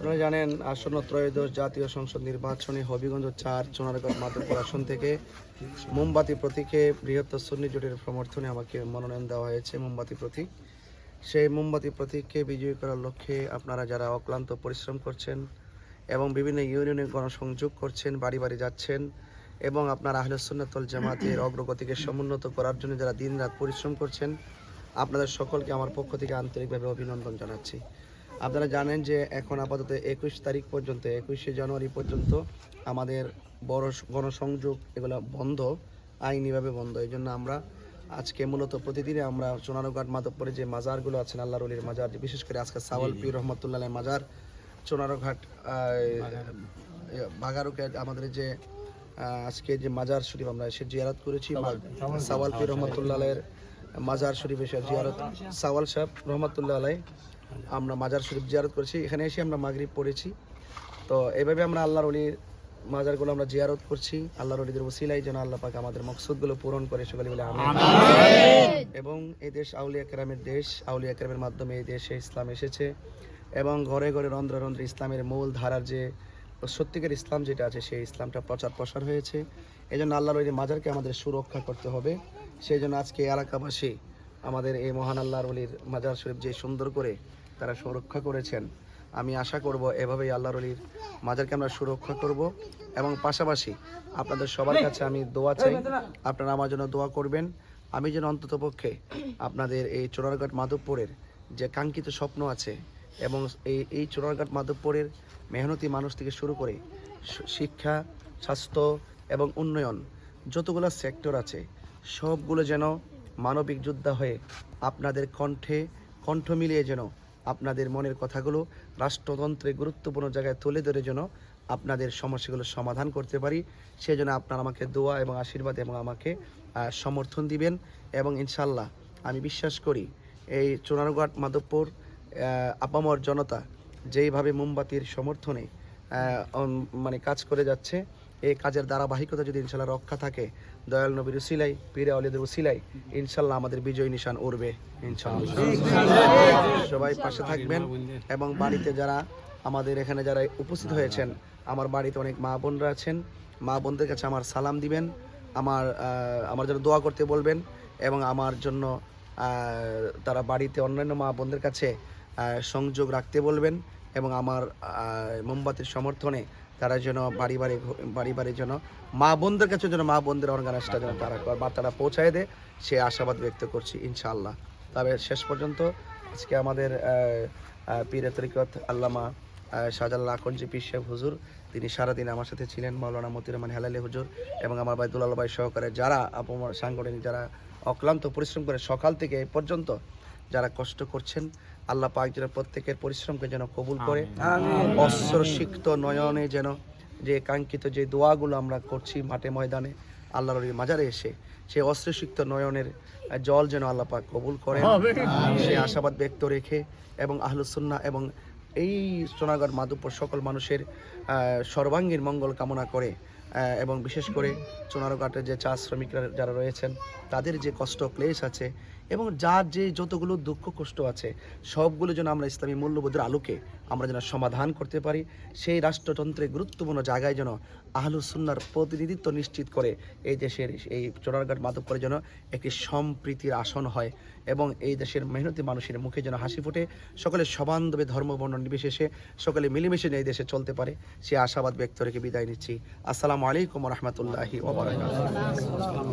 আপনারা জানেন আসন্ন ত্রয়োদশ জাতীয় সংসদ নির্বাচনে হবিগঞ্জ ৪ চুনারগড় মাধবপুর আসন থেকে মোমবাতি প্রতীকে বৃহত্তর সুন্নি জোটের সমর্থনে আমাকে মনোনয়ন দেওয়া হয়েছে। মোমবাতি প্রতীক, সেই মোমবাতি প্রতীককে বিজয়ী করার লক্ষ্যে আপনারা যারা অক্লান্ত পরিশ্রম করছেন এবং বিভিন্ন ইউনিয়নে গণসংযোগ করছেন, বাড়ি বাড়ি যাচ্ছেন এবং আপনারা আহলে সুন্নাত ওয়াল জামাতের অগ্রগতিকে সমুন্নত করার জন্য যারা দিনরাত পরিশ্রম করছেন, আপনাদের সকলকে আমার পক্ষ থেকে আন্তরিকভাবে অভিনন্দন জানাচ্ছি। আপনারা জানেন যে এখন আপাতত 21 তারিখ পর্যন্ত, 21শে জানুয়ারি পর্যন্ত আমাদের বড় গণসংযোগ এগুলো বন্ধ, আইনিভাবে বন্ধ। এই জন্য আমরা আজকে মূলত প্রতিদিনে আমরা চুনারঘাট মাধবপুরে যে মাজারগুলো আছেন আল্লাহর ওলির মাজার, বিশেষ করে আজকে সাওয়াল পীর রহমতুল্লাহ মাজার, চুনারঘাট বাগারুকে আমাদের যে আজকে যে মাজার শরীফ আমরা এসে জিয়ারত করেছি, সাওয়াল পীর রহমতুল্লাহ মাজার শরীফ এসে জিয়ারত, সাওয়াল সাহেব রহমতুল্লাহ আলাই আমরা মাজার শরীফ জিয়ারত করেছি। এখানে এসে আমরা মাগরিব পড়েছি। তো এইভাবে আমরা আল্লাহর ওলির মাজারগুলো আমরা জিয়ারত করছি। আল্লাহর ওলিদের ওসিলায় যেন আল্লাহ পাক আমাদের মকসুদগুলো পূরণ করে, সকলে বলে আমিন। এবং এই দেশ আউলিয়া কেরামের দেশ, আউলিয়া কেরামের মাধ্যমে এই দেশে ইসলাম এসেছে এবং ঘরে ঘরে রন্ধ্রে রন্ধ্রে ইসলামের মূল ধারার যে সত্যিকার ইসলাম যেটা আছে, সেই ইসলামটা প্রচার প্রসার হয়েছে। এই জন্য আল্লাহর ওলির মাজারকে আমাদের সুরক্ষা করতে হবে। সেই জন্য আজকে এলাকাবাসী আমাদের এই মহান আল্লাহর ওলির মাজার শরীফ যে সুন্দর করে তারা সুরক্ষা করেছেন, আমি আশা করব এভাবেই আল্লাহর ওলির মাজারকে আমরা সুরক্ষা করব। এবং পাশাপাশি আপনাদের সবার কাছে আমি দোয়া চাই, আপনারা আমার জন্য দোয়া করবেন। আমি যেন অন্ততপক্ষে আপনাদের এই চুনারঘাট মাধবপুরের যে কাঙ্ক্ষিত স্বপ্ন আছে এবং এই চুনারঘাট মাধবপুরের মেহনতি মানুষ থেকে শুরু করে শিক্ষা, স্বাস্থ্য এবং উন্নয়ন যতগুলো সেক্টর আছে, সবগুলো যেন মানবিক যোদ্ধা হয়ে আপনাদের কণ্ঠ মিলিয়ে যেন আপনাদের মনের কথাগুলো রাষ্ট্রতন্ত্রে গুরুত্বপূর্ণ জায়গায় তুলে ধরে যেন আপনাদের সমস্যাগুলো সমাধান করতে পারি। সেই জন্য আপনারা আমাকে দোয়া এবং আশীর্বাদ এবং আমাকে সমর্থন দিবেন। এবং ইনশাল্লাহ আমি বিশ্বাস করি এই চুনারঘাট মাধবপুর আপামর জনতা যেইভাবে মোমবাতির সমর্থনে মানে কাজ করে যাচ্ছে, এই কাজের ধারাবাহিকতা যদি ইনশাল্লাহ রক্ষা থাকে, দয়াল নবীর উসিলাই, পীরে আউলিয়াদের উসিলাই ইনশাল্লাহ আমাদের বিজয় নিশান উড়বে ইনশাল্লাহ। সবাই পাশে থাকবেন এবং বাড়িতে যারা আমাদের এখানে যারা উপস্থিত হয়েছেন, আমার বাড়িতে অনেক মা বোনরা আছেন, মা বোনদের কাছে আমার সালাম দিবেন, আমার জন্য দোয়া করতে বলবেন এবং আমার জন্য তারা বাড়িতে অন্যান্য মা বোনদের কাছে সংযোগ রাখতে বলবেন এবং আমার মোমবাতির সমর্থনে তারা যেন বাড়ি বাড়ি যেন মা বোনদের কাছে যেন মা বোনদের অর্গানাইজটা যেন তারা বার্তাটা পৌঁছায় দেয়, সে আশাবাদ ব্যক্ত করছি ইনশাআল্লাহ। তবে শেষ পর্যন্ত আজকে আমাদের পীরে তরিকত আল্লামা শাহজালাল আকন্জি পীর সাহেব হুজুর, তিনি সারাদিন আমার সাথে ছিলেন, মাওলানা মতিউর রহমান হেলালি হুজুর এবং আমার ভাই দুলাল ভাই সহকারে যারা সাংগঠনিক যারা অক্লান্ত পরিশ্রম করে সকাল থেকে এ পর্যন্ত যারা কষ্ট করছেন, আল্লাহ পাক যেন প্রত্যেকের পরিশ্রমকে যেন কবুল করে, অস্ত্রসিক্ত নয়নে যেন যে কাঙ্ক্ষিত যে দোয়াগুলো আমরা করছি মাঠে ময়দানে আল্লাহর ওলির মাজারে এসে, সেই অস্ত্রসিক্ত নয়নের জল যেন আল্লাহ পাক কবুল করেন, সেই আশাবাদ ব্যক্ত রেখে এবং আহলুস সুন্নাহ এবং এই চুনারঘাট মাধবপুর সকল মানুষের সর্বাঙ্গীন মঙ্গল কামনা করে এবং বিশেষ করে চুনারঘাটের যে চা শ্রমিকরা যারা রয়েছেন তাদের যে কষ্ট ক্লেশ আছে এবং যার যে যতগুলো দুঃখ কষ্ট আছে, সবগুলো যেন আমরা ইসলামী মূল্যবোধের আলোকে আমরা যেন সমাধান করতে পারি, সেই রাষ্ট্রতন্ত্রে গুরুত্বপূর্ণ জায়গায় যেন আহলুস সুন্নাহর প্রতিনিধিত্ব নিশ্চিত করে এই দেশের এই চুনারঘাট মাধবপুরে যেন একটি সম্প্রীতির আসন হয় এবং এই দেশের মেহনতি মানুষের মুখে যেন হাসি ফোটে, সকলে সবান্ধবে ধর্ম বর্ণ নির্বিশেষে সকলে মিলেমিশে এই দেশে চলতে পারে, সে আশাবাদ ব্যক্ত রেখে বিদায় নিচ্ছি। আসসালামু আলাইকুম ওয়া রাহমাতুল্লাহি ওয়া বারাকাতুহু।